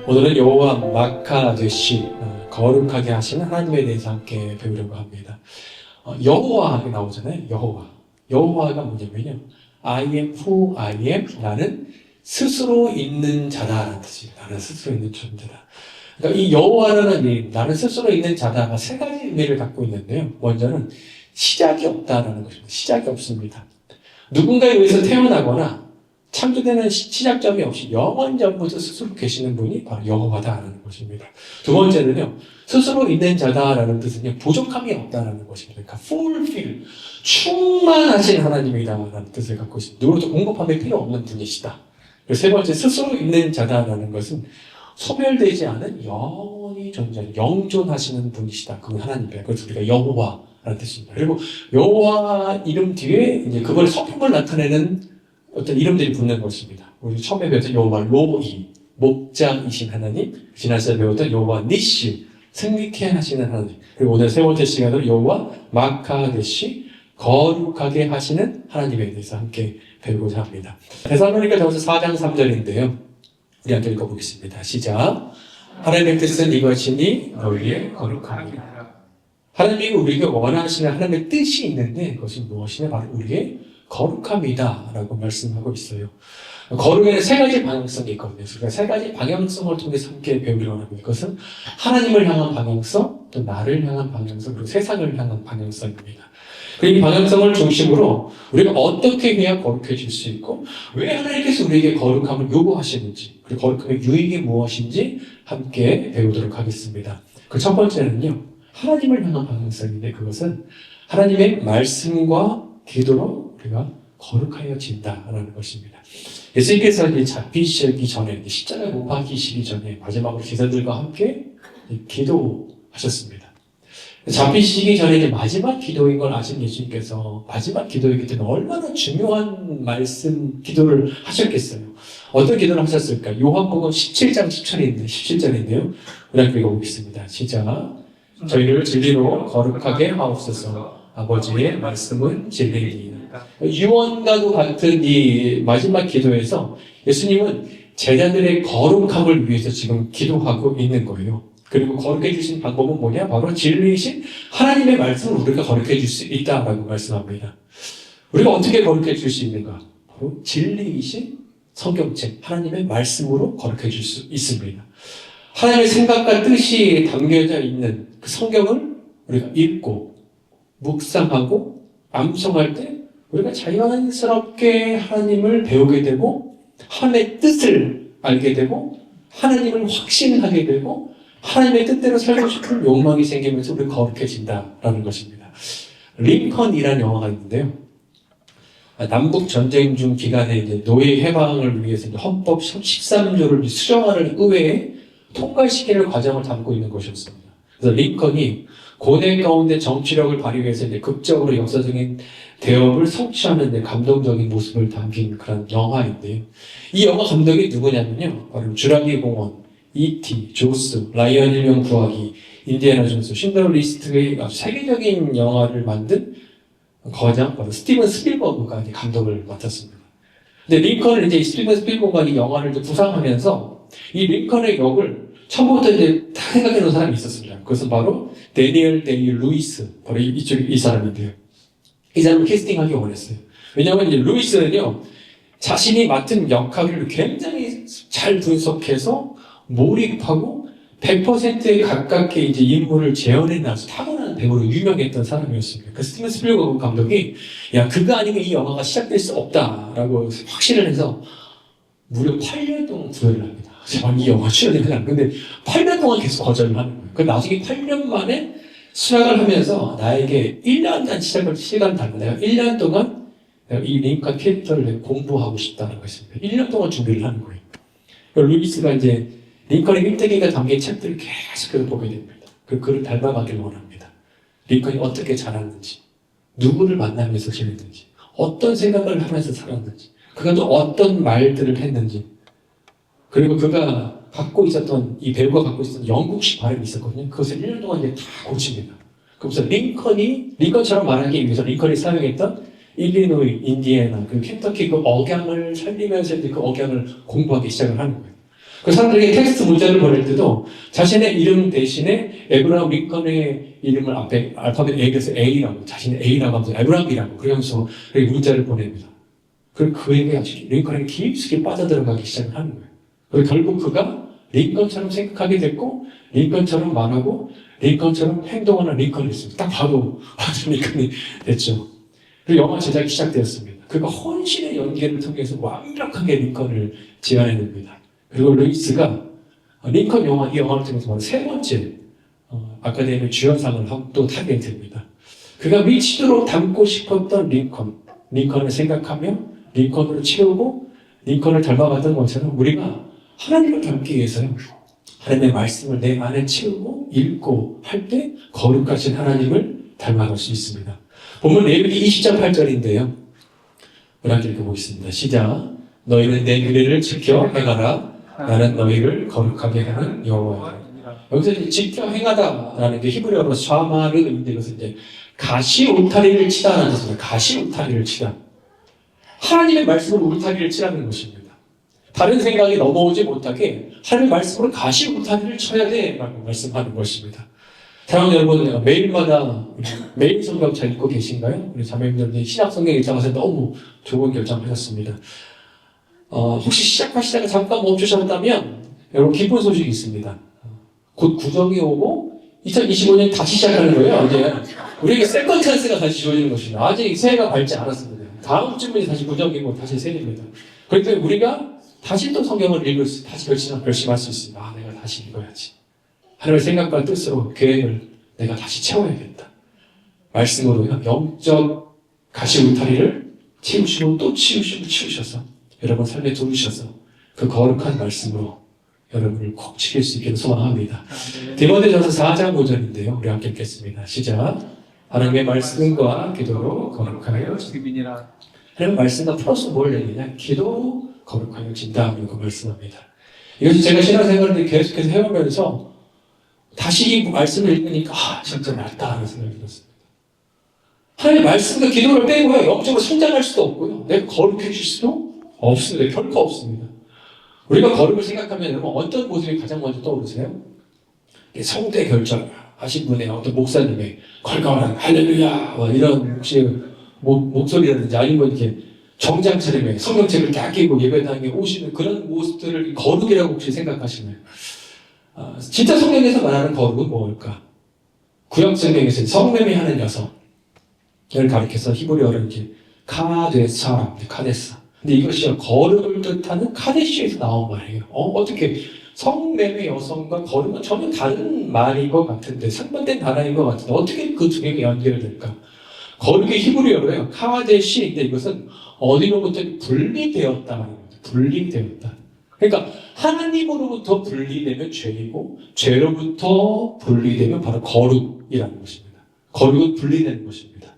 오늘은 여호와 마카 되시 거룩하게 하시는 하나님에 대해서 함께 배우려고 합니다. 여호와 나오잖아요. 여호와가 뭐냐면요, I am who I am, 나는 스스로 있는 자다라는 뜻입니다. 나는 스스로 있는 존재다. 그러니까 이 여호와라는 이 나는 스스로 있는 자다가 세 가지 의미를 갖고 있는데요. 먼저는 시작이 없다라는 것입니다. 시작이 없습니다. 누군가에 의해서 태어나거나 창조되는 시작점이 없이 영원전부터 스스로 계시는 분이 바로 여호와다라는 것입니다. 두 번째는요, 스스로 있는 자다라는 뜻은요, 부족함이 없다라는 것입니다. 그러니까 fulfill, 충만하신 하나님이다라는 뜻을 갖고 있습니다. 누구로도 공급함이 필요 없는 분이시다. 세 번째, 스스로 있는 자다라는 것은 소멸되지 않은 영원히 존재하는 영존하시는 분이시다. 그분 하나님이에요. 그래서 우리가 여호와라는 뜻입니다. 그리고 여호와 이름 뒤에 이제 그분의 성품을 나타내는 어떤 이름들이 붙는 것입니다. 우리 처음에 배웠던 여호와 로이, 목장이신 하나님, 지난 시간에 배웠던 여호와 니시, 승리케 하시는 하나님, 그리고 오늘 세 번째 시간으로 여호와 마카데시, 거룩하게 하시는 하나님에 대해서 함께 배우고자 합니다. 데살로니가전서 4장 3절인데요. 우리 함께 읽어보겠습니다. 시작. 하나님의 뜻은 이것이니 너희의 거룩함이라. 하나님이 우리에게 원하시는 하나님의 뜻이 있는데 그것이 무엇이냐? 바로 우리의 거룩함이다 라고 말씀하고 있어요. 거룩에는 세 가지 방향성이 있거든요. 그러니까 세 가지 방향성을 통해서 함께 배우려고 합니다. 그것은 하나님을 향한 방향성, 또 나를 향한 방향성, 그리고 세상을 향한 방향성입니다. 이 방향성을 중심으로 우리가 어떻게 해야 거룩해질 수 있고, 왜 하나님께서 우리에게 거룩함을 요구하시는지, 그리고 거룩함의 유익이 무엇인지 함께 배우도록 하겠습니다. 그 첫 번째는요, 하나님을 향한 방향성인데 그것은 하나님의 말씀과 기도로 우리가 거룩하여진다라는 것입니다. 예수님께서 이제 잡히시기 전에, 십자가에 못 박히시기 전에 마지막으로 제자들과 함께 기도하셨습니다. 잡히시기 전에 이제 마지막 기도인 걸 아신 예수님께서 마지막 기도이기 때문에 얼마나 중요한 말씀, 기도를 하셨겠어요. 어떤 기도를 하셨을까? 요한복음 17장 17절인데요. 우리 함께 읽어보겠습니다. 시작. 저희를 진리로 거룩하게 하옵소서. 아버지의 말씀은 진리이니이다. 유언과도 같은 이 마지막 기도에서 예수님은 제자들의 거룩함을 위해서 지금 기도하고 있는 거예요. 그리고 거룩해 주신 방법은 뭐냐? 바로 진리이신 하나님의 말씀을 우리가 거룩해 줄 수 있다라고 말씀합니다. 우리가 어떻게 거룩해 줄 수 있는가? 바로 진리이신 성경책, 하나님의 말씀으로 거룩해 줄 수 있습니다. 하나님의 생각과 뜻이 담겨져 있는 그 성경을 우리가 읽고 묵상하고 암송할 때 우리가 자연스럽게 하나님을 배우게 되고 하나님의 뜻을 알게 되고 하나님을 확신하게 되고 하나님의 뜻대로 살고 싶은 욕망이 생기면서 우리가 거룩해진다라는 것입니다. 링컨이라는 영화가 있는데요. 남북 전쟁 중 기간에 이제 노예 해방을 위해서 헌법 13조를 수정하는 의회에 통과시키는 과정을 담고 있는 것이었습니다. 그래서 링컨이 고뇌 가운데 정치력을 발휘해서 이제 극적으로 역사적인 대업을 성취하는 데 감동적인 모습을 담긴 그런 영화인데요. 이 영화 감독이 누구냐면요, 바로 주라기 공원, E.T., 조스, 라이언 일명 구하기, 인디애나 존스, 신드러 리스트의 아주 세계적인 영화를 만든 거장, 바로 스티븐 스필버그가 감독을 맡았습니다. 근데 링컨을 이제 스티븐 스필버그가 이 영화를 이제 구상하면서 이 링컨의 역을 처음부터 이제 다 생각해 놓은 사람이 있었습니다. 그것은 바로 데니얼 데이 루이스, 바로 이 사람인데요. 이 사람을 캐스팅하기 원했어요. 왜냐하면 이제 루이스는요, 자신이 맡은 역할을 굉장히 잘 분석해서 몰입하고 100%에 가깝게 이제 인물을 재현해놔서 타고난 배우로 유명했던 사람이었습니다. 그 스티븐 스필버그 감독이 그가 아니면 이 영화가 시작될 수 없다라고 확신을 해서 무려 8년 동안 구애를 합니다. 제발 이 영화 출연해라. 근데 8년 동안 계속 거절을 하는 거예요. 그 나중에 8년 만에 수락을 하면서 나에게 1년간 시간 달라. 내가 1년 동안 내가 이 링컨 캐릭터를 공부하고 싶다는 것입니다. 1년 동안 준비를 하는 거예요. 루이스가 이제 링컨의 일대기가 담긴 책들을 계속 보게 됩니다. 그 글을 닮아가기를 원합니다. 링컨이 어떻게 자랐는지, 누구를 만나면서 지냈는지, 어떤 생각을 하면서 살았는지, 그가 또 어떤 말들을 했는지, 그리고 그가 갖고 있었던, 이 배우가 갖고 있었던 영국식 발음이 있었거든요. 그것을 1년 동안 이제 다 고칩니다. 그래서 링컨처럼 말하기 위해서 링컨이 사용했던 일리노이, 인디애나, 그 켄터키 그 억양을 살리면서 이제 그 억양을 공부하기 시작을 하는 거예요. 그 사람들에게 텍스트 문자를 보낼 때도 자신의 이름 대신에 에브라함 링컨의 이름을 앞에 알파벳 A에서 A라고, 자신의 A라고 하면서 에브라함이라고 그러면서 문자를 보냅니다. 그리고 그에게 아주 링컨에게 깊숙이 빠져들어가기 시작을 하는 거예요. 그리고 결국 그가 링컨처럼 생각하게 됐고, 링컨처럼 말하고, 링컨처럼 행동하는 링컨이 있습니다. 딱 봐도 링컨이 됐죠. 그리고 영화 제작이 시작되었습니다. 그가 혼신의 연기를 통해서 완벽하게 링컨을 지어내냅니다. 그리고 루이스가 링컨 영화, 이 영화를 통해서 바로 세 번째 아카데미 주연상을 또 타게 됩니다. 그가 미치도록 닮고 싶었던 링컨을 생각하며 링컨으로 채우고 링컨을 닮아갔던 것처럼 우리가 하나님을 닮기 위해서요, 하나님의 말씀을 내 안에 채우고 읽고 할 때 거룩하신 하나님을 닮아갈 수 있습니다. 본문 레위기 20장 8절인데요. 우리 함께 읽어보겠습니다. 시작. 너희는 내 규례를 지켜 행하라. 나는 너희를 거룩하게 하는 여호와이다. 여기서 이제 지켜 행하다라는 게 히브리어로 샤마르인데, 이것은 이제 가시 울타리를 치다라는 뜻입니다. 가시 울타리를 치다. 하나님의 말씀으로 울타리를 치라는 것입니다. 다른 생각이 넘어오지 못하게 하나님의 말씀으로 가시 울타리를 쳐야 돼라고 말씀하는 것입니다. 사랑하는 여러분, 매일마다 매일 성경 잘 읽고 계신가요? 우리 자매님들 신약 성경 읽자마자 너무 좋은 결정하셨습니다. 혹시 시작하시다가 잠깐 멈추셨다면 여러분 기쁜 소식이 있습니다. 곧 구정이 오고 2025년 다시 시작하는 거예요. 이제 우리에게 세컨 찬스가 다시 주어지는 것입니다. 아직 새해가 밝지 않았습니다. 다음 주면 다시 구정이고 다시 새해입니다. 그렇기 때문에 우리가 다시 또 성경을 읽을 수, 다시 결심할 수 있습니다. 내가 다시 읽어야지. 하나님의 생각과 뜻으로 계획을 내가 다시 채워야겠다. 말씀으로 영적 가시 울타리를 채우시고 또 치우셔서 여러분 삶에 두르셔서 그 거룩한 말씀으로 여러분을 콕 지킬 수 있기를 소망합니다. 디모데전서 4장 5절인데요. 우리 함께 읽겠습니다. 시작. 하나님의 말씀과 기도로 거룩하여 진다. 하나님의 말씀과 플러스 뭘 얘기냐? 기도로 거룩하여 진다라고 말씀합니다. 이것이 제가 신앙생활을 계속해서 해오면서 다시 이 말씀을 읽으니까 진짜 맞다라는 생각이 들었습니다. 하나님의 말씀과 기도를 빼고요, 영적으로 성장할 수도 없고요, 내가 거룩해질 수도 없습니다. 결코 없습니다. 우리가 거룩을 생각하면 여러분 어떤 모습이 가장 먼저 떠오르세요? 성대 결절 하신 분의 어떤 목사님의 걸걸한 할렐루야 이런 혹시 목소리라든지 아니면 이렇게 정장 차림에 성경책을 딱 끼고 예배당에 오시는 그런 모습들을 거룩이라고 혹시 생각하시나요? 진짜 성경에서 말하는 거룩은 뭘까? 구약 성경에서 성매매하는 여성을 가리켜서 히브리어로 이렇게 카데사. 근데 이것이 거룩을 뜻하는 카데시에서 나온 말이에요. 어떻게 성매매 여성과 거룩은 전혀 다른 말인 것 같은데, 상반된 단어인 것 같은데 어떻게 그 두 개가 연결될까? 거룩의 히브리어로요, 카데시인데 이것은 어디로부터 분리되었다 말입니다. 분리되었다. 그러니까 하나님으로부터 분리되면 죄이고, 죄로부터 분리되면 바로 거룩이라는 것입니다. 거룩은 분리되는 것입니다.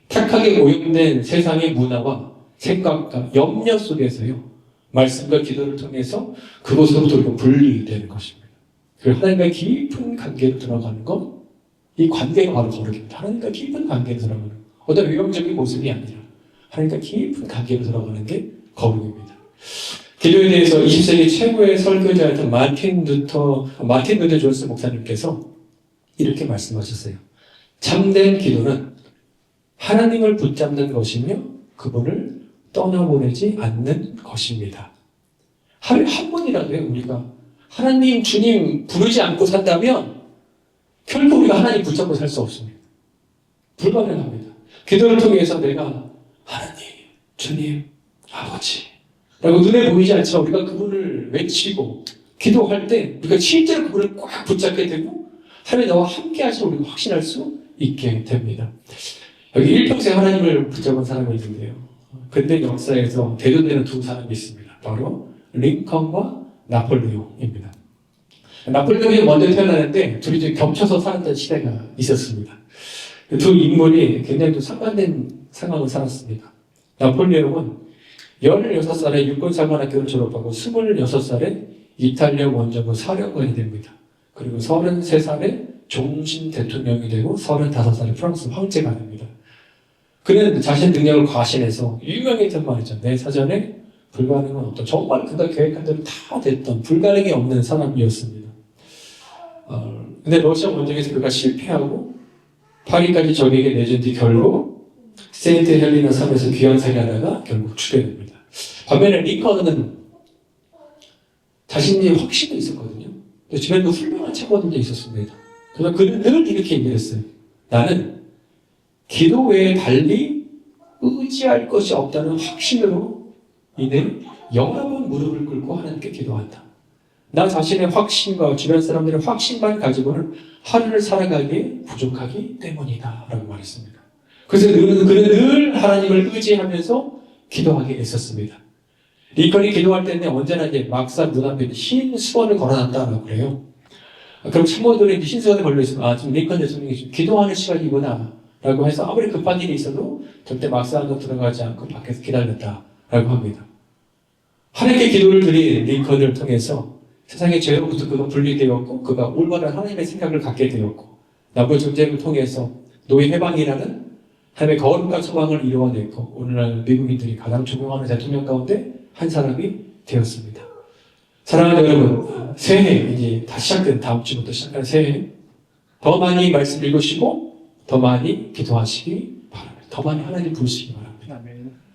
탁하게 오염된 세상의 문화와 생각과 염려 속에서요, 말씀과 기도를 통해서 그것으로부터 우리가 분리되는 것입니다. 그리고 하나님과 깊은 관계로 들어가는 것, 이 관계가 바로 거룩입니다. 하나님과 깊은 관계로 들어가는 것, 어떤 외형적인 모습이 아니라 하나님과 깊은 관계로 들어가는 게 거룩입니다. 기도에 대해서 20세기 최고의 설교자였던 마틴 루터 존스 목사님께서 이렇게 말씀하셨어요. 참된 기도는 하나님을 붙잡는 것이며 그분을 떠나보내지 않는 것입니다. 하루에 한 번이라도요, 우리가 하나님, 주님 부르지 않고 산다면 결코 우리가 하나님 붙잡고 살 수 없습니다. 불가능합니다. 기도를 통해서 내가 하나님, 주님, 아버지 라고 눈에 보이지 않지만 우리가 그분을 외치고 기도할 때 우리가 실제로 그분을 꽉 붙잡게 되고 하나님 나와 함께 하시는 우리가 확신할 수 있게 됩니다. 여기 일평생 하나님을 붙잡은 사람이 있는데요, 근대 역사에서 대조되는 두 사람이 있습니다. 바로 링컨과 나폴레옹입니다. 나폴레옹이 먼저 태어나는데 둘이 좀 겹쳐서 살았던 시대가 있었습니다. 두 인물이 굉장히 좀 상반된 상황을 살았습니다. 나폴레옹은 16살에 육군사관학교를 졸업하고 26살에 이탈리아 원정부 사령관이 됩니다. 그리고 33살에 종신 대통령이 되고 35살에 프랑스 황제가 됩니다. 그는 자신의 능력을 과신해서 유명했던 말이죠. 내 사전에 불가능은 없다. 정말 그가 계획한 대로 다 됐던 불가능이 없는 사람이었습니다. 근데 러시아 원정에서 그가 실패하고 파리까지 적에게 내준 뒤 결국 세인트 헬리나 섬에서 귀환살이 하다가 결국 죽게 됩니다. 반면에 링컨은 자신의 확신이 있었거든요. 주변에 훌륭한 참모들도 있었습니다. 그래서 그는 늘 이렇게 얘기했어요. 나는 기도 외에 달리 의지할 것이 없다는 확신으로 인해 여러 번 무릎을 꿇고 하나님께 기도한다. 나 자신의 확신과 주변 사람들의 확신만 가지고는 하루를 살아가기에 부족하기 때문이다 라고 말했습니다. 그래서 그는 늘 하나님을 의지하면서 기도하게 했었습니다. 링컨이 기도할 때는 언제나 이제 막상 눈앞에 흰 수건을 걸어놨다고 그래요. 그럼 참모들이 흰 수건에 걸려있으면 지금 링컨 대통령이 지금 기도하는 시간이구나 라고 해서 아무리 급한 일이 있어도 절대 막상으로 들어가지 않고 밖에서 기다렸다 라고 합니다. 하나님께 기도를 드린 링컨을 통해서 세상의 죄로부터 그가 분리되었고 그가 올바른 하나님의 생각을 갖게 되었고 남북 전쟁을 통해서 노예 해방이라는 하나님의 거룩한 소망을 이루어냈고 오늘날 미국인들이 가장 존경하는 대통령 가운데 한 사람이 되었습니다. 사랑하는 여러분, 새해 이제 다 시작된 다음 주부터 시작한 새해 더 많이 말씀 읽으시고 더 많이 기도하시기 바랍니다. 더 많이 하나님 부르시기 바랍니다.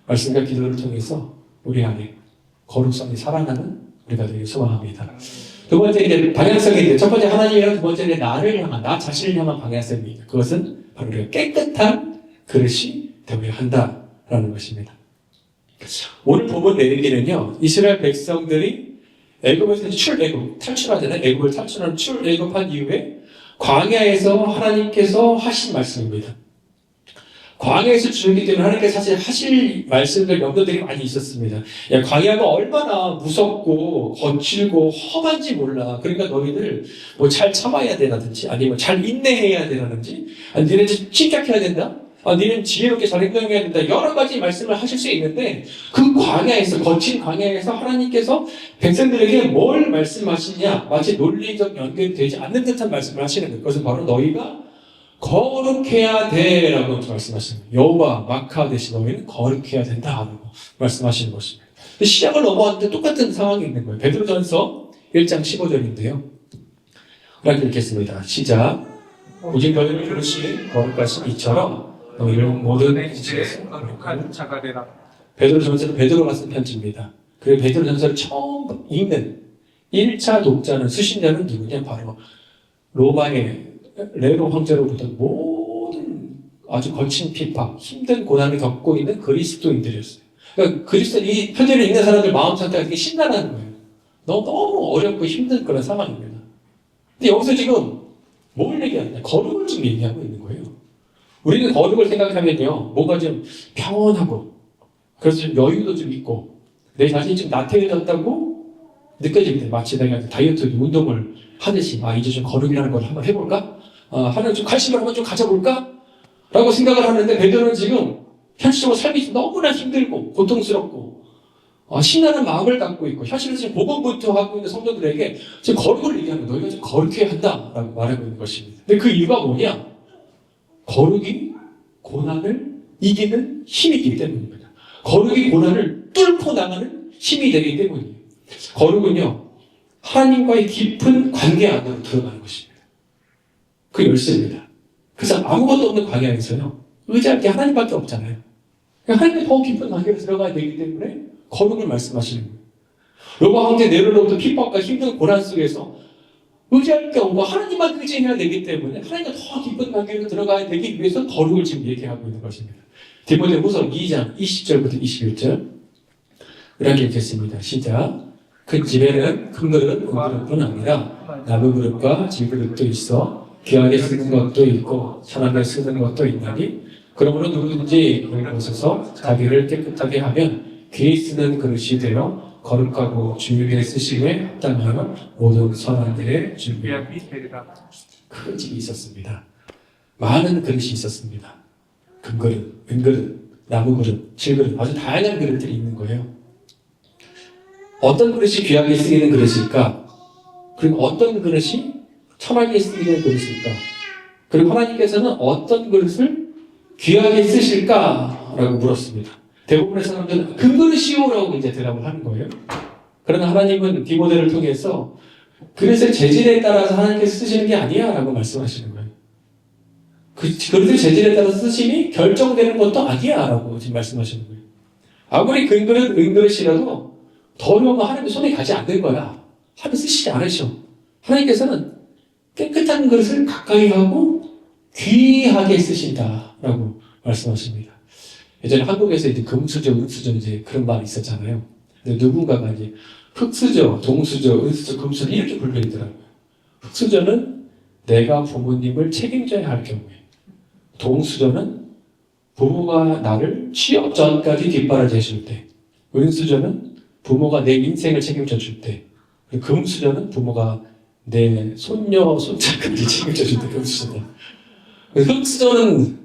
말씀과 기도를 통해서 우리 안에 거룩성이 살아나는 우리가 되길 소망합니다. 두 번째 이제 방향성인데 첫 번째 하나님이랑 두 번째는 나를 향한 나 자신을 향한 방향성입니다. 그것은 바로 우리가 깨끗한 그릇이 되어야 한다라는 것입니다. 오늘 본문 내용기는요, 이스라엘 백성들이 애굽에서 탈출하잖아요. 애굽을 탈출한 출애굽한 이후에 광야에서 하나님께서 하신 말씀입니다. 광야에서 주셨기 때문에 하나님께서 사실 하실 말씀들, 염려들이 많이 있었습니다. 야, 광야가 얼마나 무섭고 거칠고 험한지 몰라. 그러니까 너희들 뭐 잘 참아야 되라든지, 아니면 잘 인내해야 되라든지, 아니, 니네 침착해야 된다? 니는 지혜롭게 잘 행동해야 된다. 여러 가지 말씀을 하실 수 있는데 그 광야에서, 거친 광야에서 하나님께서 백성들에게 뭘 말씀하시냐, 마치 논리적 연결이 되지 않는 듯한 말씀을 하시는 거예요. 그것은 바로 너희가 거룩해야 돼 라고 말씀하시는 거예요. 여호와 마카 대신 너희는 거룩해야 된다 라고 말씀하시는 것입니다. 시작을 넘어왔는데 똑같은 상황이 있는 거예요. 베드로전서 1장 15절인데요. 그렇게 읽겠습니다. 시작. 오직 너희를 부르신 거룩하신 이처럼 너희를 모든 지체에서 거룩한 자가 되라. 베드로전서는 베드로가 쓴 편지입니다. 그리고 베드로전서를 처음 읽는 1차 독자는 수신자는 누구냐? 바로 로마의 네로 황제로부터 모든 아주 거친 비판, 힘든 고난을 겪고 있는 그리스도인들이었어요. 그러니까 그리스도 이 편지를 읽는 사람들 마음 상태가 되게 심란한 거예요. 너무 어렵고 힘든 그런 상황입니다. 근데 여기서 지금 뭘 얘기하느냐? 거룩을 좀 얘기하고 있는 거예요. 우리는 거룩을 생각하면요, 뭔가 좀 평온하고, 그래서 좀 여유도 좀 있고, 내 자신이 좀 나태해졌다고 느껴집니다. 마치 내가 다이어트 운동을 하듯이, 이제 좀 거룩이라는 걸 한번 해볼까? 하나님 좀 관심을 한번 좀 가져볼까? 라고 생각을 하는데, 베드로는 지금 현실적으로 삶이 너무나 힘들고, 고통스럽고, 신나는 마음을 갖고 있고, 현실에서 지금 복음부터 하고 있는 성도들에게 지금 거룩을 얘기하면 너희가 좀 거룩해야 한다라고 말하고 있는 것입니다. 근데 그 이유가 뭐냐? 거룩이 고난을 이기는 힘이기 때문입니다. 거룩이 고난을 뚫고 나가는 힘이 되기 때문이에요. 거룩은요, 하나님과의 깊은 관계 안으로 들어가는 것입니다. 그 열쇠입니다. 그래서 아무것도 없는 광야에서요, 의지할 게 하나님밖에 없잖아요. 하나님의 더 깊은 관계로 들어가야 되기 때문에 거룩을 말씀하시는 거예요. 로마 황제 네로로부터 핍박과 힘든 고난 속에서 의지할 게 없고 하나님만 의지해야 되기 때문에 하나님과 더 깊은 관계로 들어가야 되기 위해서 거룩을 지금 얘기하고 있는 것입니다. 디모데후서 2장 20절부터 21절 이렇게 읽겠습니다. 시작. 큰 집에는 큰 그릇, 그릇뿐 아니라 나무 그릇과 질그릇도 있어 귀하게 쓰는 것도 있고 천하게 쓰는 것도 있나니 그러므로 누구든지 이곳에서 자기를 깨끗하게 하면 귀히 쓰는 그릇이 되어 거룩하고 주님의 쓰심에 합당하여 모든 선한 일에 준비함이 되리라. 큰 집이 있었습니다. 많은 그릇이 있었습니다. 금그릇, 은그릇, 나무그릇, 질그릇, 아주 다양한 그릇들이 있는 거예요. 어떤 그릇이 귀하게 쓰이는 그릇일까? 그리고 어떤 그릇이 천하게 쓰이는 그릇일까? 그리고 하나님께서는 어떤 그릇을 귀하게 쓰실까라고 물었습니다. 대부분의 사람들은 근거시오라고 이제 대답을 하는 거예요. 그러나 하나님은 디모데를 통해서 그릇의 재질에 따라서 하나님께서 쓰시는 게 아니야 라고 말씀하시는 거예요. 그릇의 재질에 따라서 쓰심이 결정되는 것도 아니야 라고 지금 말씀하시는 거예요. 아무리 근그릇, 은그릇이라도 더러운 거 하나님의 손에 가지 않는 거야. 하나님 쓰시지 않으셔. 하나님께서는 깨끗한 그릇을 가까이 하고 귀하게 쓰신다라고 말씀하십니다. 예전에 한국에서 이제 금수저, 은수저 이제 그런 말이 있었잖아요. 근데 누군가가 이제 흙수저, 동수저, 은수저, 금수저 이렇게 분류했더라고요. 흙수저는 내가 부모님을 책임져야 할 경우에, 동수저는 부모가 나를 취업 전까지 뒷바라지 해줄 때, 은수저는 부모가 내 인생을 책임져 줄 때, 금수저는 부모가 내 손녀, 손자까지 책임져 줄 때 금수저다. 흙수저는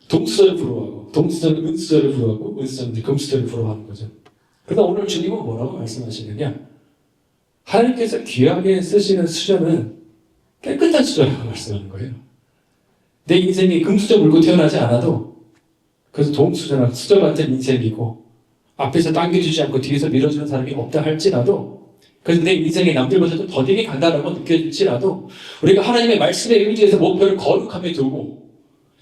동수저를 부러워하고, 동수저는 은수저를 부러워하고, 은수저는 금수저를 부러워하는 거죠. 그러나 오늘 주님은 뭐라고 말씀하시느냐? 하나님께서 귀하게 쓰시는 수저는 깨끗한 수저라고 말씀하는 거예요. 내 인생이 금수저 물고 태어나지 않아도 그래서 동수저나 수저 같은 인생이고 앞에서 당겨주지 않고 뒤에서 밀어주는 사람이 없다 할지라도 그래서 내 인생이 남들보다도 더디게 간다라고 느껴질지라도 우리가 하나님의 말씀에 의지해서 목표를 거룩함에 두고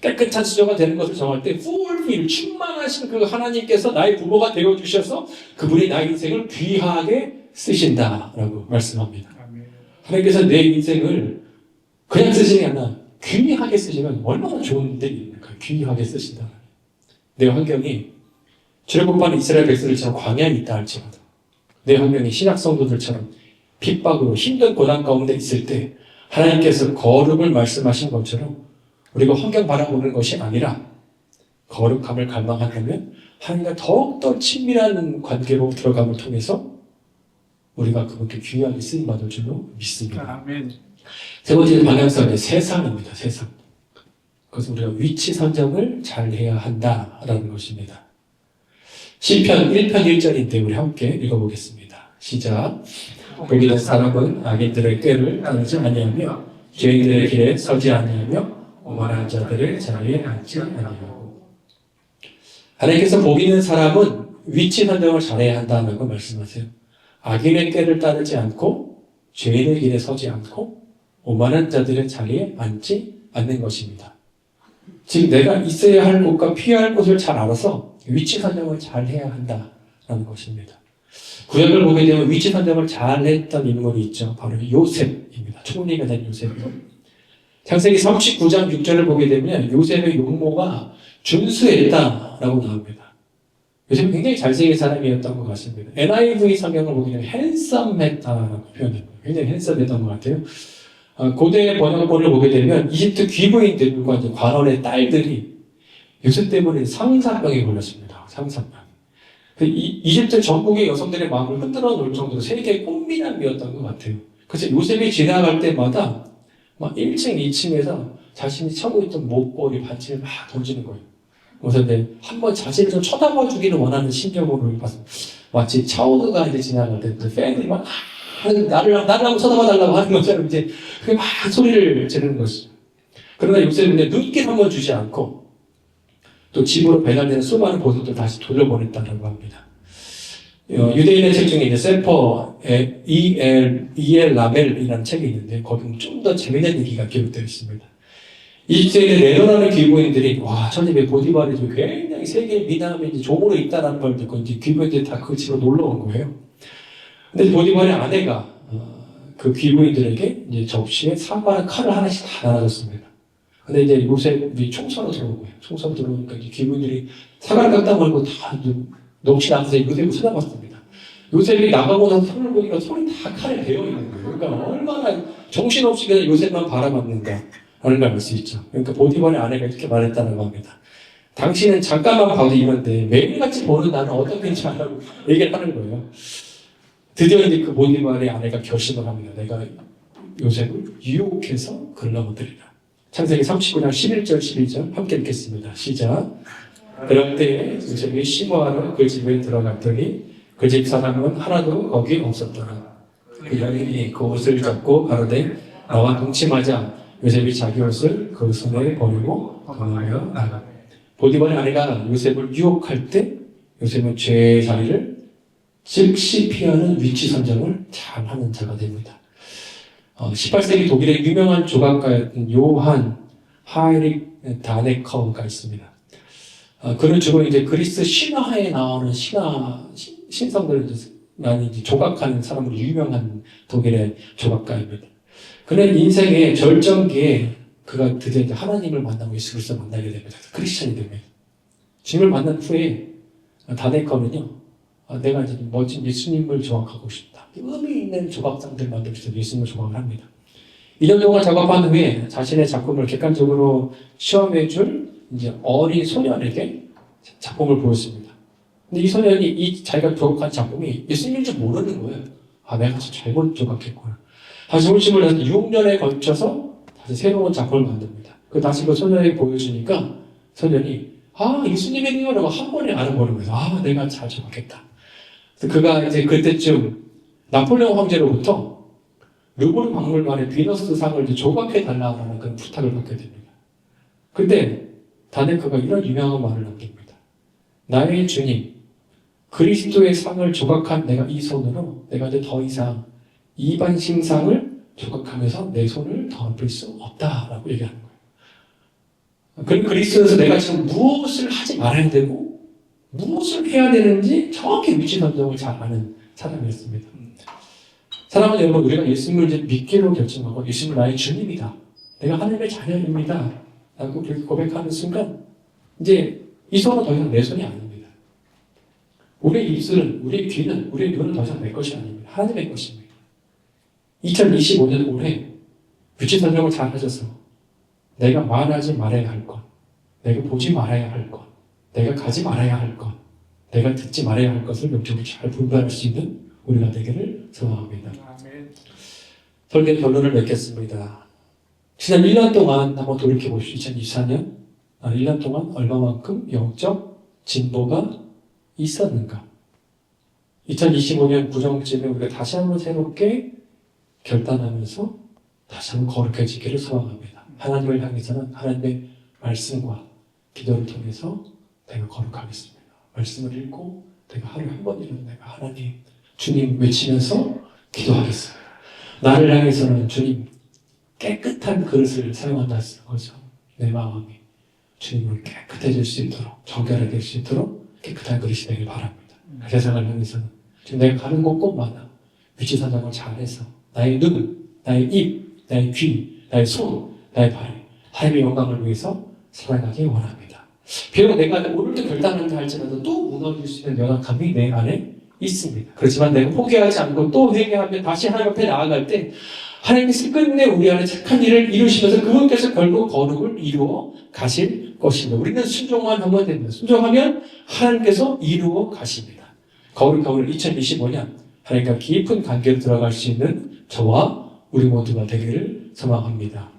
깨끗한 수저가 되는 것을 정할 때 fulfill, 충만하신 그 하나님께서 나의 부모가 되어주셔서 그분이 나의 인생을 귀하게 쓰신다라고 말씀합니다. 하나님께서 내 인생을 그냥 쓰시는 게 아니라 귀하게 쓰시면 얼마나 좋은 일이 있는가. 귀하게 쓰신다. 내 환경이 출애굽하는 이스라엘 백성들처럼 광야에 있다 할지라도 내 환경이 신약 성도들처럼 핍박으로 힘든 고난 가운데 있을 때 하나님께서 거룩을 말씀하신 것처럼 우리가 환경 바라보는 것이 아니라 거룩함을 갈망한다면 하나님과 더욱더 친밀한 관계로 들어감을 통해서 우리가 그분께 귀하게 쓰임받을 줄로 믿습니다. 아멘. 세 번째 방향성은 세상입니다. 세상. 그것은 우리가 위치 선정을 잘 해야 한다라는 것입니다. 시편 1편 1절인데 우리 함께 읽어보겠습니다. 시작. 복이된 사람은 악인들의 꾀를 따르지 아니하며 죄인들의 길에 서지 아니하며 오만한 자들의 자리에 앉지 아니하고. 하나님께서 복 있는 사람은 위치 선정을 잘해야 한다는 걸 말씀하세요. 악인의 꾀를 따르지 않고 죄인의 길에 서지 않고 오만한 자들의 자리에 앉지 않는 것입니다. 즉 내가 있어야 할 곳과 피해야 할 곳을 잘 알아서 위치 선정을 잘 해야 한다는 것입니다. 구약을 보게 되면 위치 선정을 잘 했던 인물이 있죠. 바로 요셉입니다. 총리가 된 요셉이요. 창세기 39장 6절을 보게 되면 요셉의 용모가 준수했다라고 나옵니다. 요셉은 굉장히 잘생긴 사람이었던 것 같습니다. NIV 성경을 보게 되면 핸섬했다라고 표현합니다. 굉장히 핸섬했던 것 같아요. 고대 번역본을 보게 되면 이집트 귀부인들과 이제 관원의 딸들이 요셉 때문에 상사병에 걸렸습니다. 상사병. 이집트 전국의 여성들의 마음을 흔들어 놓을 정도로 세계의 꽃미남이었던 것 같아요. 그래서 요셉이 지나갈 때마다 막 1층, 2층에서 자신이 차고 있던 목걸이, 반지를 막 던지는 거예요. 그래서 한번 자신을 좀 쳐다봐 주기를 원하는 심정으로 봤습니다. 마치 차오드가 이제 지나갈 때 팬들이 막 나를 한번 쳐다봐 달라고 하는 것처럼 이제 그게 막 소리를 지르는 것이죠. 그러나 요셉은 눈길 한번 주지 않고 또 집으로 배달되는 수많은 보석들 다시 돌려보냈다고 합니다. 유대인의 책 중에 이제 세퍼 E.L. 라멜이라는 책이 있는데 거기 좀 더 재미있는 얘기가 기록되어 있습니다. 이집트에 내려라는 귀부인들이 와, 저 집에 보디발이 굉장히 세계 미남이 종으로 있다는 걸 듣고 이제 귀부인들이 다 그 집으로 놀러 온 거예요. 근데 보디발의 아내가 그 귀부인들에게 이제 접시에 사과랑 칼을 하나씩 다 나눠줬습니다. 근데 이제 요셉이 총사로 들어온 거예요. 총사로 들어오니까 이제 귀부인들이 사과를 깎다 말고 다 넘치 나면서 요셉을 쳐다봤습니다. 요셉이 나가고 나서 손을 보니까 손이 다 칼에 베어 있는 거예요. 그러니까 얼마나 정신없이 그냥 요셉만 바라봤는가 하는 걸 알 수 있죠. 그러니까 보디발의 아내가 이렇게 말했다는 겁니다. 당신은 잠깐만 봐도 이런데 매일같이 보는 나는 어떻게인지 알라고 얘기를 하는 거예요. 드디어 이제 그 보디발의 아내가 결심을 합니다. 내가 요셉을 유혹해서 걸러버리리라. 창세기 39장 11절 12절 함께 읽겠습니다. 시작. 그럴 때에 요셉이 심호하러 그 집에 들어갔더니 그 집 사람은 하나도 거기 없었더라. 그 여인이 그 옷을 잡고 가로되 나와 동침하자. 요셉이 자기 옷을 그 손에 버리고 도망하여 나가. 보디발의 아내가 요셉을 유혹할 때 요셉은 죄의 자리를 즉시 피하는 위치 선정을 잘하는 자가 됩니다. 18세기 독일의 유명한 조각가였던 요한 하이릭 다네커가 있습니다. 그는 주로 이제 그리스 신화에 나오는 신성들을 많이 이제 조각하는 사람으로 유명한 독일의 조각가입니다. 그는 인생의 절정기에 그가 드디어 이제 하나님을 만나고 예수 그리스도를 만나게 됩니다. 크리스천이 됩니다. 주님을 만난 후에 다네커는요, 내가 이제 멋진 예수님을 조각하고 싶다. 의미 있는 조각상들을 만들고 싶다. 예수님을 조각을 합니다. 2년 동안 작업한 후에 자신의 작품을 객관적으로 시험해줄 이제 어린 소년에게 작품을 보였습니다. 근데 이 소년이 자기가 조각한 작품이 예수님인 줄 모르는 거예요. 내가 진짜 잘못 조각했구나. 다시 혼심을 내서 6년에 걸쳐서 다시 새로운 작품을 만듭니다. 다시 그 소년에게 보여주니까 소년이 예수님이네요 라고 한 번에 알아보는 거예요. 내가 잘 조각했다. 그래서 그가 이제 그때쯤 나폴레옹 황제로부터 루브르 박물관의 비너스 상을 이제 조각해달라는 그런 부탁을 받게 됩니다. 근데 다네커가 이런 유명한 말을 남깁니다. 나의 주님, 그리스도의 상을 조각한 내가 이 손으로 내가 이제 더 이상 이반심상을 조각하면서 내 손을 더 높일 수 없다라고 얘기하는 거예요. 그리스도에서 내가 지금 무엇을 하지 말아야 되고 무엇을 해야 되는지 정확히 위치 선정을 잘 아는 사람이었습니다. 사랑하는 여러분, 우리가 예수님을 이제 믿기로 결정하고 예수님은 나의 주님이다. 내가 하나님의 자녀입니다. 라고 그렇게 고백하는 순간 이제 이 손은 더 이상 내 손이 아닙니다. 우리의 입술은, 우리의 귀는, 우리의 눈은 더 이상 내 것이 아닙니다. 하나님의 것입니다. 2025년 올해 위치 선정을 잘 하셔서 내가 말하지 말아야 할 것, 내가 보지 말아야 할 것, 내가 가지 말아야 할 것, 내가 듣지 말아야 할 것을 명확히 잘 분별할 수 있는 우리가 되기를 소망합니다. 설교 결론을 맺겠습니다. 지난 1년 동안 한번 돌이켜보십시오. 2024년 1년 동안 얼마만큼 영적 진보가 있었는가? 2025년 구정쯤에 우리가 다시 한번 새롭게 결단하면서 다시 한번 거룩해지기를 소망합니다. 하나님을 향해서는 하나님의 말씀과 기도를 통해서 내가 거룩하겠습니다. 말씀을 읽고 내가 하루에 한 번이라도 내가 하나님, 주님 외치면서 기도하겠습니다. 나를 향해서는 주님 깨끗한 그릇을 사용한다는 거죠. 내 마음이 주님으로 깨끗해질 수 있도록, 정결해질 수 있도록 깨끗한 그릇이 되길 바랍니다. 세상을 향해서는 지금 내가 가는 곳곳마다 위치 선정을 잘해서 나의 눈, 나의 입, 나의 귀, 나의 손, 나의 발, 하나님의 영광을 위해서 살아가기 원합니다. 비록 내가 오늘도 결단한다 할지라도 또 무너질 수 있는 연약함이 내 안에 있습니다. 그렇지만 내가 포기하지 않고 또 회개하며 다시 하나님 앞에 나아갈 때 하나님께서 끝내 우리 안에 착한 일을 이루시면서 그분께서 결국 거룩을 이루어 가실 것입니다. 우리는 순종만 하면 됩니다. 순종하면 하나님께서 이루어 가십니다. 거룩한 2025년 하나님과 깊은 관계로 들어갈 수 있는 저와 우리 모두가 되기를 소망합니다.